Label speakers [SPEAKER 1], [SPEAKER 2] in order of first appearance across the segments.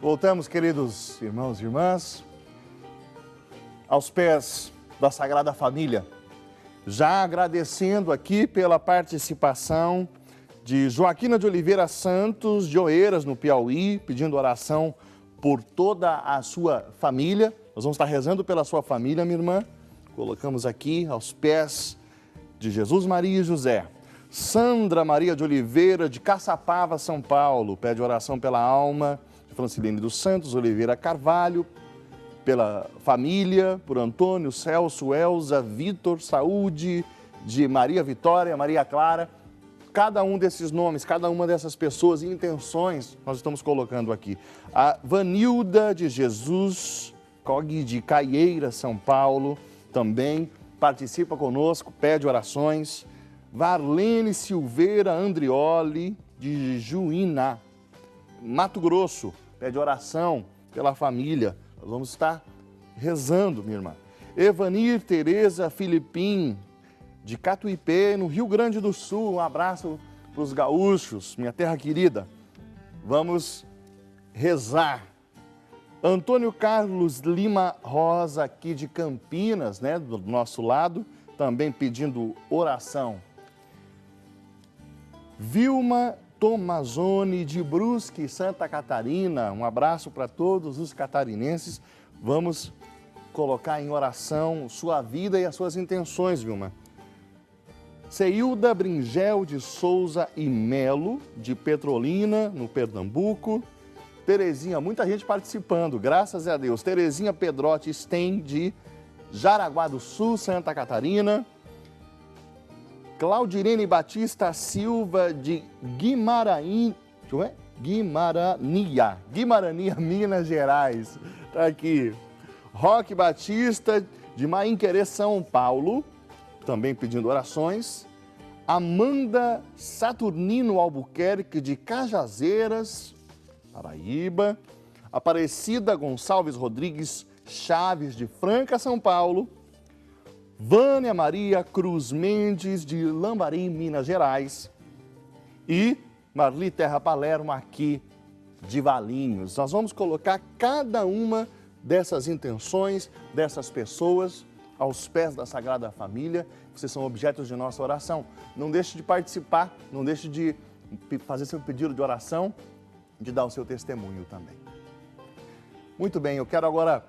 [SPEAKER 1] Voltamos, queridos irmãos e irmãs, aos pés da Sagrada Família, já agradecendo aqui pela participação de Joaquina de Oliveira Santos, de Oeiras, no Piauí, pedindo oração por toda a sua família. Nós vamos estar rezando pela sua família, minha irmã. Colocamos aqui aos pés de Jesus, Maria e José. Sandra Maria de Oliveira, de Caçapava, São Paulo, pede oração pela alma de Francilene dos Santos Oliveira Carvalho, pela família, por Antônio, Celso, Elza, Vitor, saúde de Maria Vitória, Maria Clara. Cada um desses nomes, cada uma dessas pessoas e intenções, nós estamos colocando aqui. A Vanilda de Jesus, Cog de Caieira, São Paulo, também participa conosco, pede orações. Varlene Silveira Andrioli, de Juína, Mato Grosso, pede oração pela família. Nós vamos estar rezando, minha irmã. Evanir Tereza Filipim, de Catuipê, no Rio Grande do Sul. Um abraço para os gaúchos, minha terra querida. Vamos rezar. Antônio Carlos Lima Rosa, aqui de Campinas, né, do nosso lado, também pedindo oração. Vilma Tomazoni, de Brusque, Santa Catarina. Um abraço para todos os catarinenses. Vamos colocar em oração sua vida e as suas intenções, Vilma. Ceilda Bringel de Souza e Melo, de Petrolina, no Pernambuco. Terezinha, muita gente participando, graças a Deus. Terezinha Pedrotti Sten, de Jaraguá do Sul, Santa Catarina. Claudirene Batista Silva, de Guimarães, Guimarania, Minas Gerais. Está aqui. Roque Batista, de Mainquerê, São Paulo, também pedindo orações. Amanda Saturnino Albuquerque, de Cajazeiras, Paraíba. Aparecida Gonçalves Rodrigues Chaves, de Franca, São Paulo. Vânia Maria Cruz Mendes, de Lambari, Minas Gerais. E Marli Terra Palermo, aqui de Valinhos. Nós vamos colocar cada uma dessas intenções, dessas pessoas, aos pés da Sagrada Família. Vocês são objetos de nossa oração. Não deixe de participar, não deixe de fazer seu pedido de oração, de dar o seu testemunho também. Muito bem, eu quero agora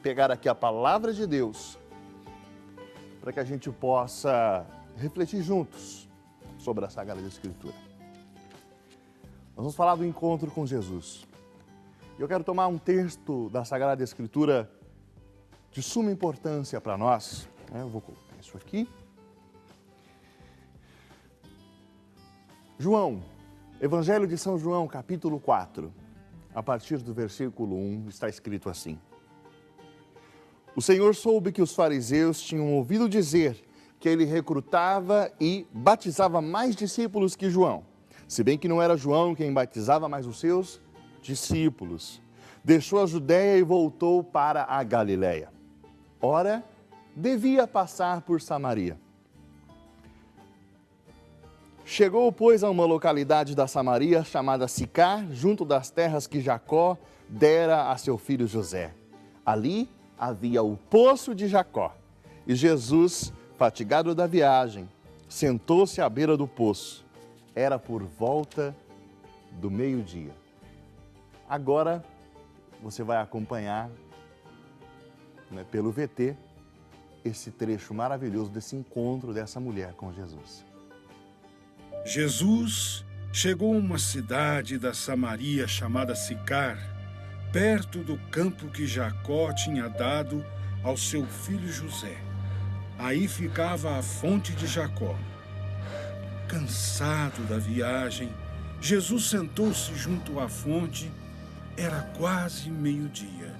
[SPEAKER 1] pegar aqui a palavra de Deus, para que a gente possa refletir juntos sobre a Sagrada Escritura. Nós vamos falar do encontro com Jesus. Eu quero tomar um texto da Sagrada Escritura de suma importância para nós. Eu vou colocar isso aqui. João, Evangelho de São João, capítulo 4, a partir do versículo 1, está escrito assim. O Senhor soube que os fariseus tinham ouvido dizer que ele recrutava e batizava mais discípulos que João, se bem que não era João quem batizava, mas os seus discípulos. Deixou a Judéia e voltou para a Galiléia. Ora, devia passar por Samaria. Chegou, pois, a uma localidade da Samaria chamada Sicar, junto das terras que Jacó dera a seu filho José. Ali havia o poço de Jacó. E Jesus, fatigado da viagem, sentou-se à beira do poço. Era por volta do meio-dia. Agora você vai acompanhar, pelo VT, esse trecho maravilhoso desse encontro dessa mulher com Jesus.
[SPEAKER 2] Jesus chegou a uma cidade da Samaria chamada Sicar, perto do campo que Jacó tinha dado ao seu filho José. Aí ficava a fonte de Jacó. Cansado da viagem, Jesus sentou-se junto à fonte. Era quase meio-dia.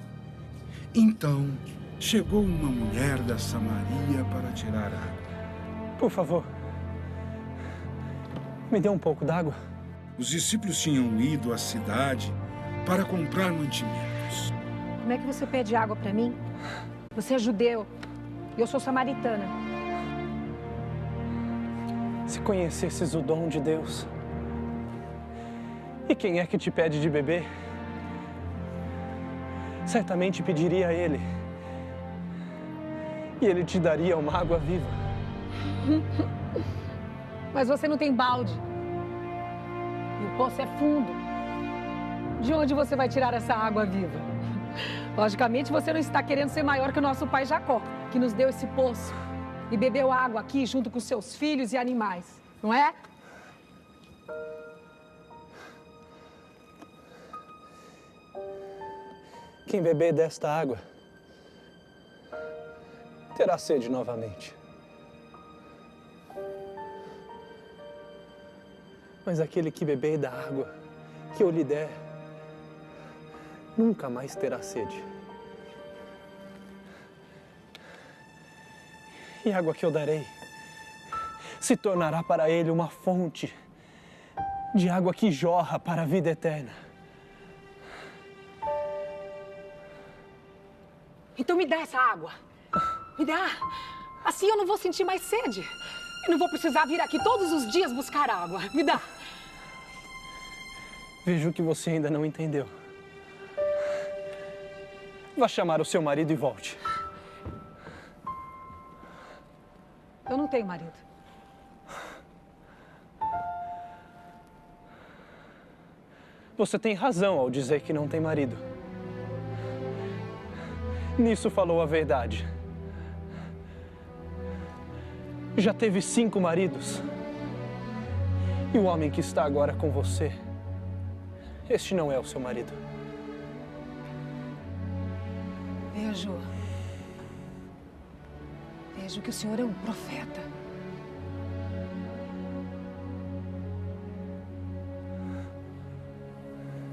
[SPEAKER 2] Então, chegou uma mulher da Samaria para tirar água.
[SPEAKER 3] Por favor, me dê um pouco d'água.
[SPEAKER 2] Os discípulos tinham ido à cidade para comprar mantimentos.
[SPEAKER 4] Como é que você pede água para mim? Você é judeu e eu sou samaritana.
[SPEAKER 3] Se conhecesses o dom de Deus, e quem é que te pede de beber? certamente pediria a ele. E ele te daria uma água viva.
[SPEAKER 4] Mas você não tem balde. E o poço é fundo. De onde você vai tirar essa água viva? Logicamente, você não está querendo ser maior que o nosso pai Jacó, que nos deu esse poço e bebeu água aqui junto com seus filhos e animais, não é?
[SPEAKER 3] Quem beber desta água terá sede novamente. Mas aquele que beber da água que eu lhe der, nunca mais terá sede. E a água que eu darei se tornará para ele uma fonte de água que jorra para a vida eterna.
[SPEAKER 4] Então me dá essa água. Me dá. Assim eu não vou sentir mais sede. E não vou precisar vir aqui todos os dias buscar água. Me dá.
[SPEAKER 3] Vejo que você ainda não entendeu. Vá chamar o seu marido e volte.
[SPEAKER 4] Eu não tenho marido.
[SPEAKER 3] Você tem razão ao dizer que não tem marido. Nisso falou a verdade. Já teve 5 maridos. E o homem que está agora com você, este não é o seu marido.
[SPEAKER 4] Vejo que o senhor é um profeta.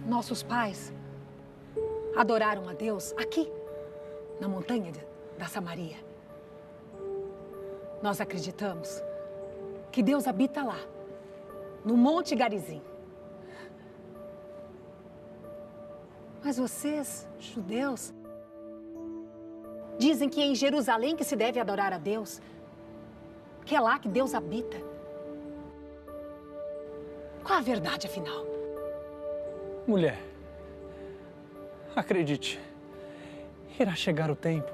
[SPEAKER 4] Nossos pais adoraram a Deus aqui, na montanha da Samaria. Nós acreditamos que Deus habita lá, no Monte Garizim. Mas vocês, judeus, dizem que é em Jerusalém que se deve adorar a Deus, que é lá que Deus habita. Qual a verdade, afinal?
[SPEAKER 3] Mulher, acredite, irá chegar o tempo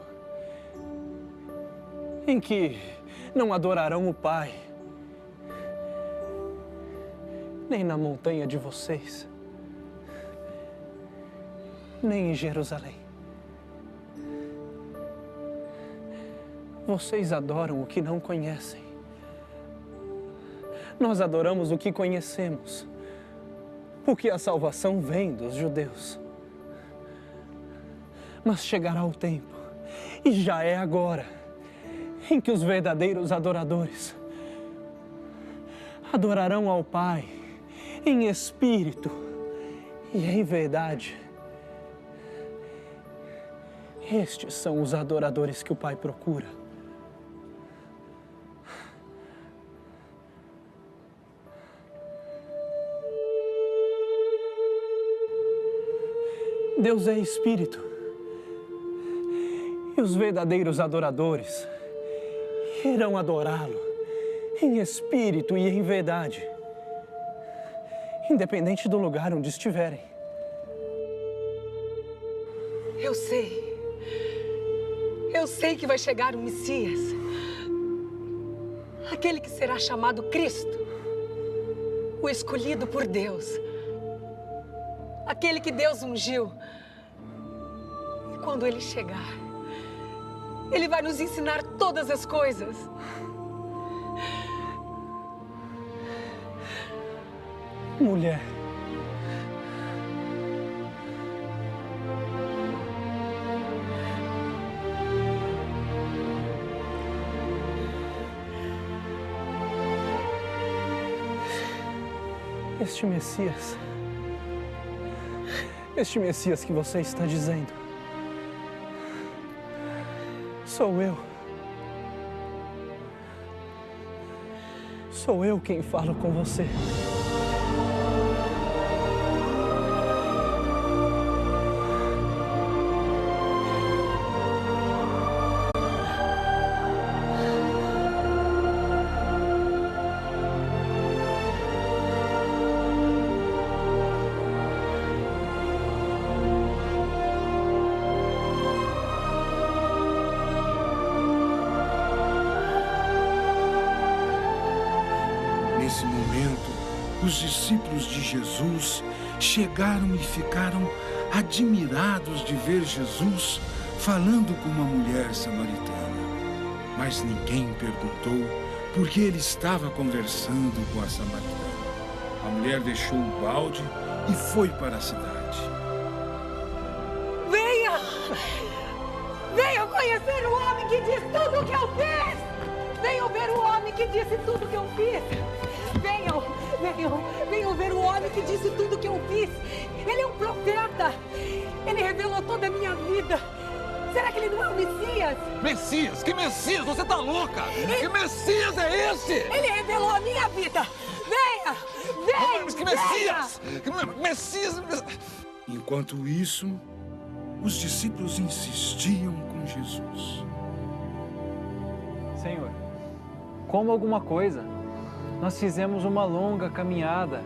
[SPEAKER 3] em que não adorarão o Pai, nem na montanha de vocês, nem em Jerusalém. Vocês adoram o que não conhecem. Nós adoramos o que conhecemos, porque a salvação vem dos judeus. Mas chegará o tempo, e já é agora, em que os verdadeiros adoradores adorarão ao Pai em espírito e em verdade. Estes são os adoradores que o Pai procura. Deus é espírito. E os verdadeiros adoradores irão adorá-lo em espírito e em verdade, independente do lugar onde estiverem.
[SPEAKER 4] Eu sei que vai chegar o Messias, aquele que será chamado Cristo, o escolhido por Deus, aquele que Deus ungiu. E quando ele chegar, ele vai nos ensinar todas as coisas.
[SPEAKER 3] Mulher, este Messias que você está dizendo, sou eu. Sou eu quem falo com você.
[SPEAKER 2] os discípulos de Jesus chegaram e ficaram admirados de ver Jesus falando com uma mulher samaritana. Mas ninguém perguntou por que ele estava conversando com a samaritana. A mulher deixou o balde e foi para a cidade.
[SPEAKER 4] Venha! Venham conhecer o homem que diz tudo o que eu fiz! Venham ver o homem que disse tudo o que eu fiz! Venham ver o homem que disse tudo o que eu fiz! Ele é um profeta! Ele revelou toda a minha vida! Será que ele não é o Messias?
[SPEAKER 5] Messias? Que Messias? Você tá louca? Que Messias é esse?
[SPEAKER 4] Ele revelou a minha vida! Venha!
[SPEAKER 5] Mas que Messias? Messias?
[SPEAKER 2] Enquanto isso, os discípulos insistiam com Jesus.
[SPEAKER 6] Senhor, coma alguma coisa. Nós fizemos uma longa caminhada.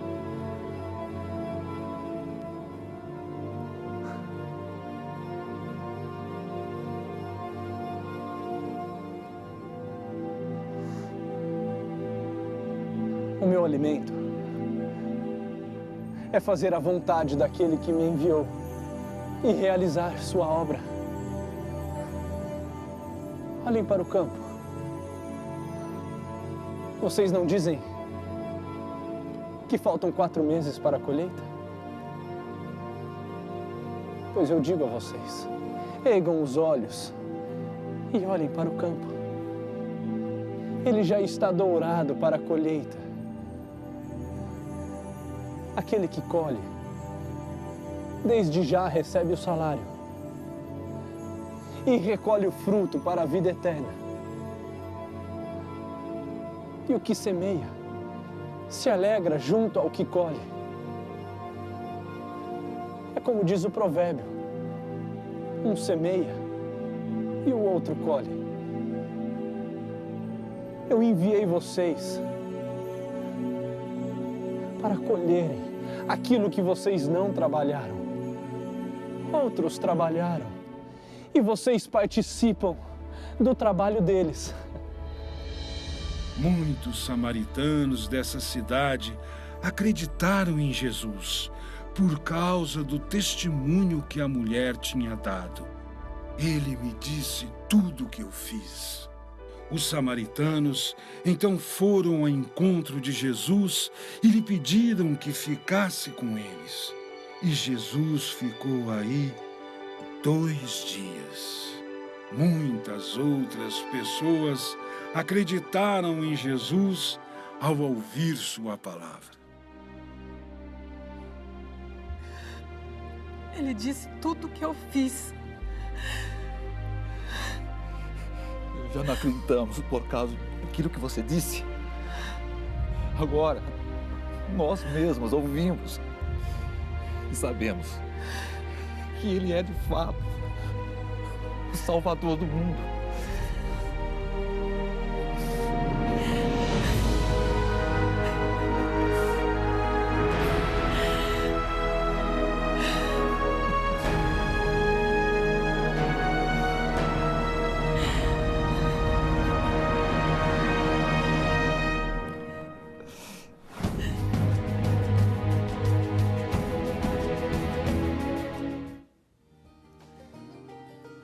[SPEAKER 3] O meu alimento é fazer a vontade daquele que me enviou e realizar sua obra. Olhem para o campo. Vocês não dizem que faltam 4 meses para a colheita? Pois eu digo a vocês, ergam os olhos e olhem para o campo. Ele já está dourado para a colheita. Aquele que colhe, desde já recebe o salário e recolhe o fruto para a vida eterna. E o que semeia se alegra junto ao que colhe. É como diz o provérbio: um semeia e o outro colhe. Eu enviei vocês para colherem aquilo que vocês não trabalharam. Outros trabalharam e vocês participam do trabalho deles.
[SPEAKER 2] Muitos samaritanos dessa cidade acreditaram em Jesus por causa do testemunho que a mulher tinha dado. Ele me disse tudo o que eu fiz. Os samaritanos então foram ao encontro de Jesus e lhe pediram que ficasse com eles. E Jesus ficou aí 2 dias. Muitas outras pessoas acreditaram em Jesus ao ouvir sua palavra.
[SPEAKER 4] Ele disse tudo o que eu fiz.
[SPEAKER 5] Já não acreditamos por causa daquilo que você disse. Agora, nós mesmos ouvimos e sabemos que Ele é de fato o Salvador do mundo.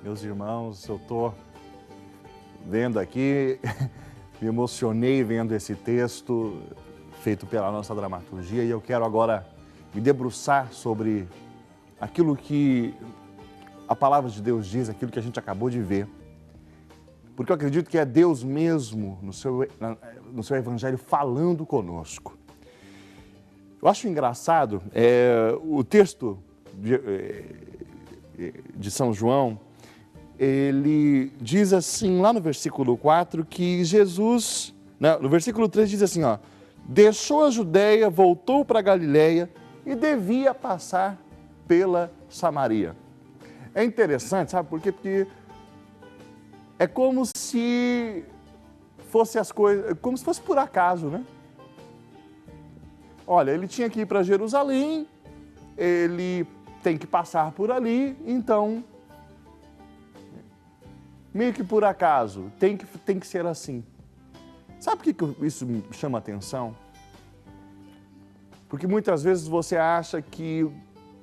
[SPEAKER 1] Meus irmãos, eu estou vendo aqui, me emocionei vendo esse texto feito pela nossa dramaturgia e eu quero agora me debruçar sobre aquilo que a palavra de Deus diz, aquilo que a gente acabou de ver. Porque eu acredito que é Deus mesmo, no seu evangelho, falando conosco. Eu acho engraçado, o texto de São João, ele diz assim, lá no versículo 4, que Jesus, no versículo 3 diz assim, ó, deixou a Judéia, voltou para a Galileia e devia passar pela Samaria. É interessante, sabe por quê? Porque é como se fosse as coisas, como se fosse por acaso, né? Olha, ele tinha que ir para Jerusalém, ele tem que passar por ali, então meio que por acaso, tem que ser assim. Sabe por que isso me chama a atenção? Porque muitas vezes você acha que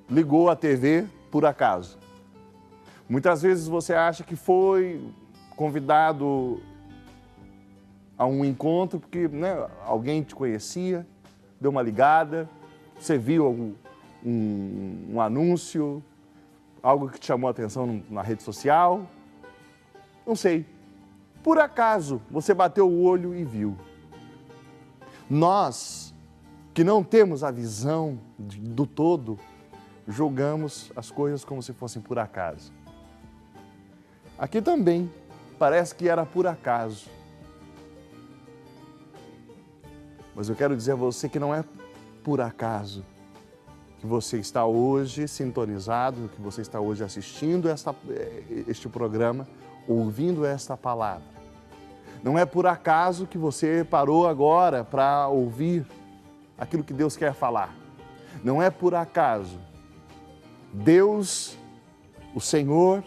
[SPEAKER 1] ligou a TV por acaso. Muitas vezes você acha que foi convidado a um encontro porque, né, alguém te conhecia, deu uma ligada, você viu um anúncio, algo que te chamou a atenção na rede social. Não sei. Por acaso você bateu o olho e viu. Nós, que não temos a visão do todo, julgamos as coisas como se fossem por acaso. Aqui também parece que era por acaso. Mas eu quero dizer a você que não é por acaso que você está hoje sintonizado, que você está hoje assistindo este programa, ouvindo esta palavra. Não é por acaso que você parou agora para ouvir aquilo que Deus quer falar. Não é por acaso. Deus, o Senhor,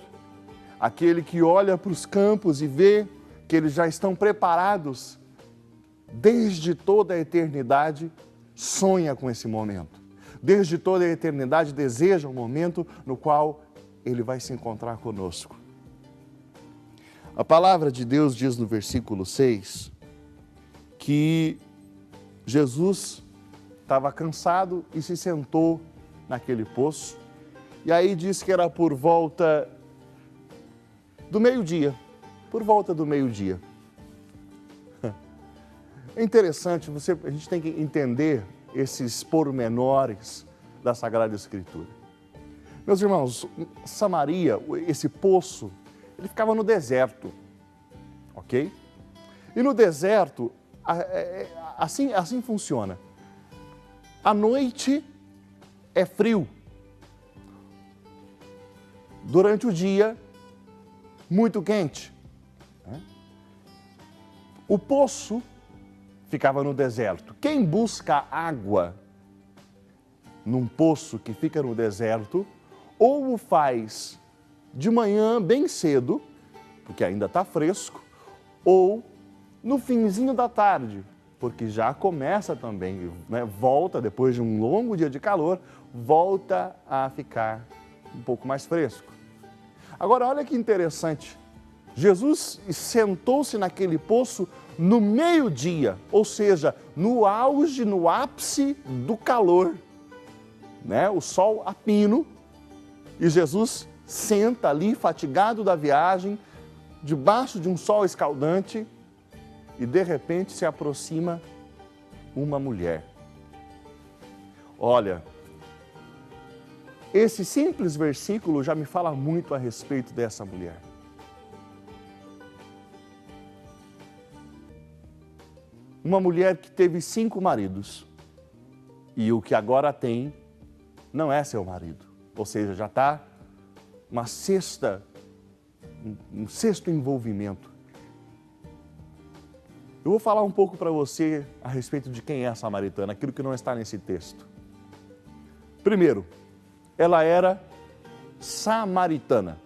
[SPEAKER 1] aquele que olha para os campos e vê que eles já estão preparados desde toda a eternidade, sonha com esse momento. Desde toda a eternidade deseja um momento no qual Ele vai se encontrar conosco. A palavra de Deus diz no versículo 6 que Jesus estava cansado e se sentou naquele poço. E aí diz que era por volta do meio-dia. Por volta do meio-dia. É interessante, a gente tem que entender esses pormenores da Sagrada Escritura. Meus irmãos, Samaria, esse poço, ele ficava no deserto, ok? E no deserto, assim funciona. À noite é frio. Durante o dia, muito quente. O poço ficava no deserto. Quem busca água num poço que fica no deserto, ou o faz de manhã bem cedo, porque ainda está fresco, ou no finzinho da tarde, porque já começa também, né, volta, depois de um longo dia de calor, volta a ficar um pouco mais fresco. Agora, olha que interessante. Jesus sentou-se naquele poço no meio-dia, ou seja, no auge, no ápice do calor, né? O sol a pino, e Jesus senta ali, fatigado da viagem, debaixo de um sol escaldante, e de repente se aproxima uma mulher. Olha, esse simples versículo já me fala muito a respeito dessa mulher. Uma mulher que teve 5 maridos e o que agora tem não é seu marido. Ou seja, já está um sexto envolvimento. Eu vou falar um pouco para você a respeito de quem é a samaritana, aquilo que não está nesse texto. Primeiro, ela era samaritana.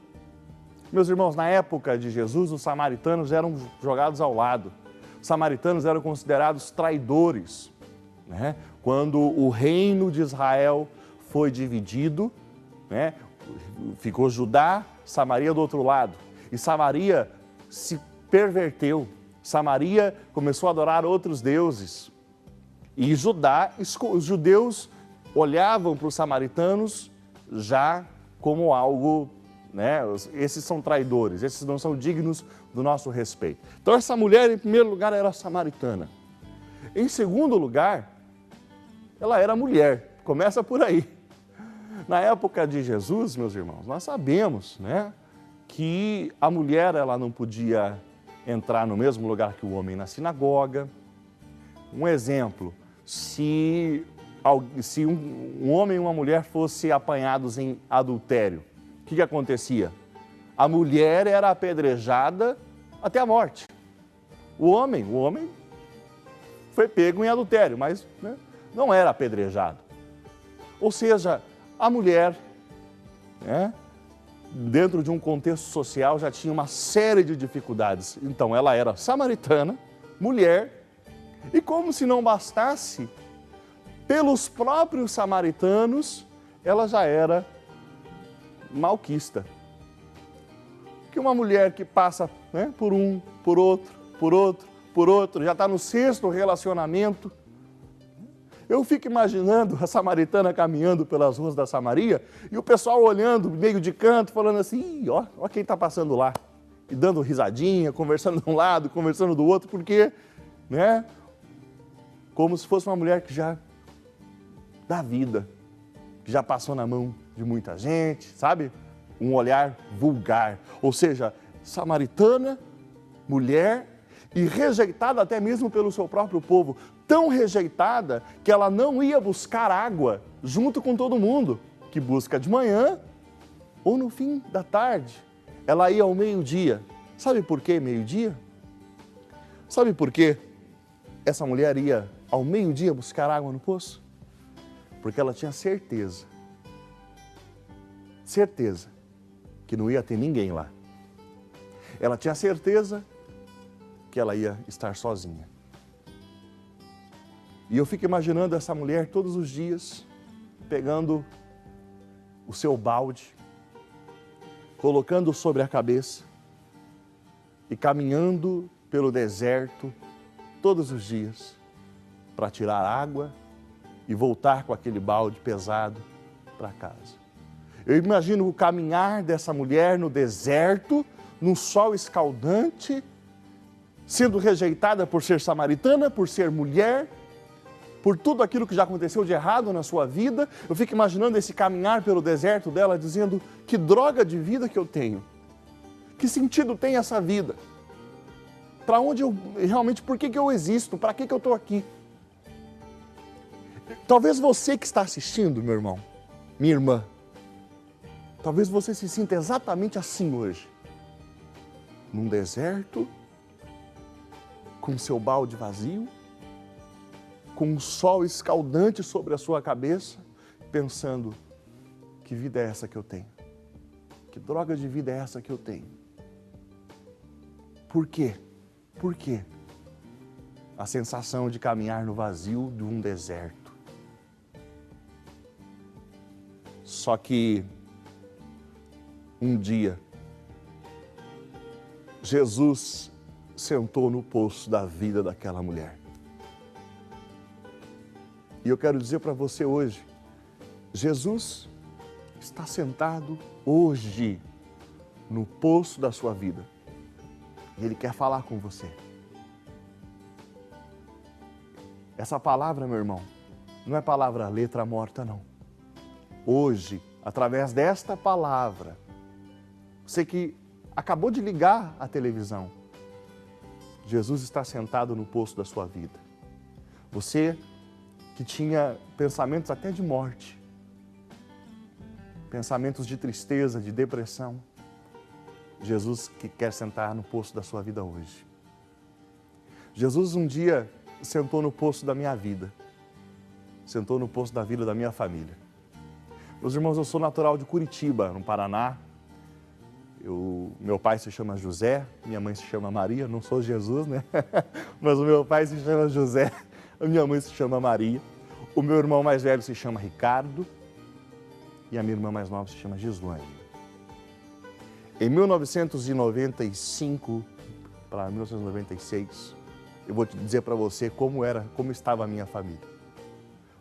[SPEAKER 1] Meus irmãos, na época de Jesus, os samaritanos eram jogados ao lado. Os samaritanos eram considerados traidores, né? Quando o reino de Israel foi dividido, né? Ficou Judá, Samaria do outro lado. E Samaria se perverteu. Samaria começou a adorar outros deuses. E os judeus olhavam para os samaritanos já como algo, né? Esses são traidores, esses não são dignos do nosso respeito. Então essa mulher, em primeiro lugar, era samaritana. Em segundo lugar, ela era mulher. Começa por aí. Na época de Jesus, meus irmãos, nós sabemos, né, que a mulher ela não podia entrar no mesmo lugar que o homem na sinagoga. Um exemplo, se um homem e uma mulher fossem apanhados em adultério, o que acontecia? A mulher era apedrejada até a morte. O homem foi pego em adultério, mas, né, não era apedrejado. Ou seja, a mulher, né, dentro de um contexto social, já tinha uma série de dificuldades. Então, ela era samaritana, mulher, e como se não bastasse, pelos próprios samaritanos, ela já era malquista. Que uma mulher que passa, né, por um, por outro, já está no 6º relacionamento. Eu fico imaginando a samaritana caminhando pelas ruas da Samaria e o pessoal olhando meio de canto, falando assim, ó quem está passando lá. E dando risadinha, conversando de um lado, conversando do outro, porque, né, como se fosse uma mulher que já dá vida, que já passou na mão de muita gente, sabe? Um olhar vulgar, ou seja, samaritana, mulher e rejeitada até mesmo pelo seu próprio povo, tão rejeitada que ela não ia buscar água junto com todo mundo, que busca de manhã ou no fim da tarde. Ela ia ao meio-dia. Sabe por que meio-dia? Sabe por que essa mulher ia ao meio-dia buscar água no poço? Porque ela tinha certeza que não ia ter ninguém lá. Ela tinha certeza que ela ia estar sozinha. E eu fico imaginando essa mulher todos os dias, pegando o seu balde, colocando sobre a cabeça e caminhando pelo deserto todos os dias para tirar água e voltar com aquele balde pesado para casa. Eu imagino o caminhar dessa mulher no deserto, num sol escaldante, sendo rejeitada por ser samaritana, por ser mulher, por tudo aquilo que já aconteceu de errado na sua vida. Eu fico imaginando esse caminhar pelo deserto dela, dizendo, que droga de vida que eu tenho? Que sentido tem essa vida? Para onde eu realmente, por que eu existo? Para que eu estou aqui? Talvez você que está assistindo, meu irmão, minha irmã, talvez você se sinta exatamente assim hoje. Num deserto, com seu balde vazio, com um sol escaldante sobre a sua cabeça, pensando, que vida é essa que eu tenho? Que droga de vida é essa que eu tenho? Por quê? Por quê? A sensação de caminhar no vazio de um deserto. Só que um dia, Jesus sentou no poço da vida daquela mulher. E eu quero dizer para você hoje, Jesus está sentado hoje no poço da sua vida. E Ele quer falar com você. Essa palavra, meu irmão, não é palavra letra morta, não. Hoje, através desta palavra, você que acabou de ligar a televisão, Jesus está sentado no poço da sua vida. Você que tinha pensamentos até de morte, pensamentos de tristeza, de depressão, Jesus que quer sentar no poço da sua vida hoje. Jesus um dia sentou no poço da minha vida, sentou no poço da vida da minha família. Meus irmãos, eu sou natural de Curitiba, no Paraná. Meu pai se chama José, minha mãe se chama Maria, não sou Jesus, né? Mas o meu pai se chama José, a minha mãe se chama Maria. O meu irmão mais velho se chama Ricardo e a minha irmã mais nova se chama Gislaine. Em 1995 para 1996, eu vou te dizer para você como estava a minha família.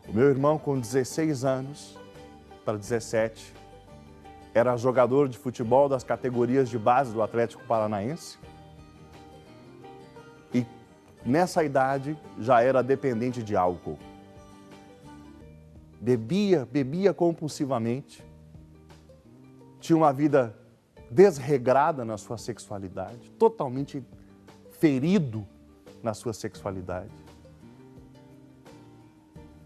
[SPEAKER 1] O meu irmão, com 16 anos para 17, era jogador de futebol das categorias de base do Atlético Paranaense. E nessa idade já era dependente de álcool. Bebia compulsivamente. Tinha uma vida desregrada na sua sexualidade, totalmente ferido na sua sexualidade.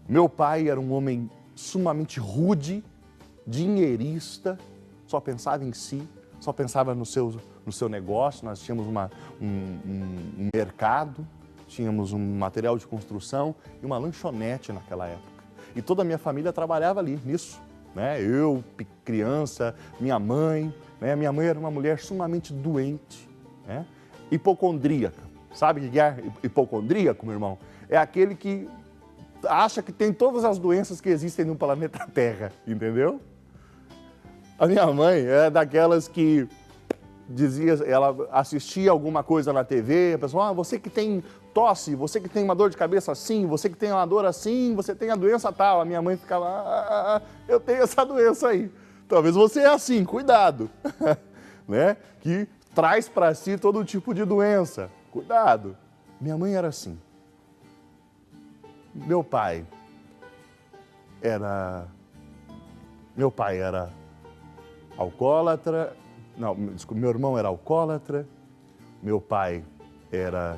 [SPEAKER 1] Meu pai era um homem sumamente rude, dinheirista, só pensava em si, só pensava no seu negócio. Nós tínhamos um mercado, tínhamos um material de construção e uma lanchonete naquela época. E toda a minha família trabalhava ali, nisso. Né? Eu, criança, minha mãe. Né? Minha mãe era uma mulher sumamente doente, né? Hipocondríaca. Sabe o que é hipocondríaco, meu irmão? É aquele que acha que tem todas as doenças que existem no planeta Terra, entendeu? A minha mãe é daquelas que dizia, ela assistia alguma coisa na TV, a pessoa, você que tem tosse, você que tem uma dor de cabeça assim, você que tem uma dor assim, você tem a doença tal. A minha mãe ficava, eu tenho essa doença aí. Talvez você é assim, cuidado, né? Que traz para si todo tipo de doença, cuidado. Minha mãe era assim. Meu pai era alcoólatra. Não, desculpa, meu irmão era alcoólatra, meu pai era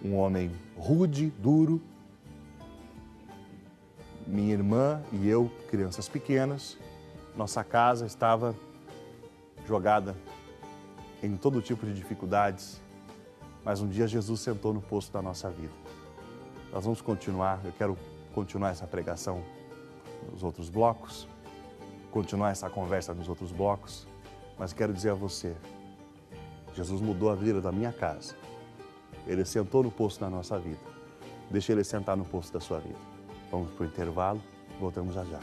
[SPEAKER 1] um homem rude, duro, minha irmã e eu, crianças pequenas, nossa casa estava jogada em todo tipo de dificuldades, mas um dia Jesus sentou no posto da nossa vida. Nós vamos continuar, eu quero continuar essa pregação nos outros blocos, continuar essa conversa nos outros blocos, mas quero dizer a você, Jesus mudou a vida da minha casa. Ele sentou no posto da nossa vida. Deixa Ele sentar no posto da sua vida. Vamos para o intervalo, voltamos já já.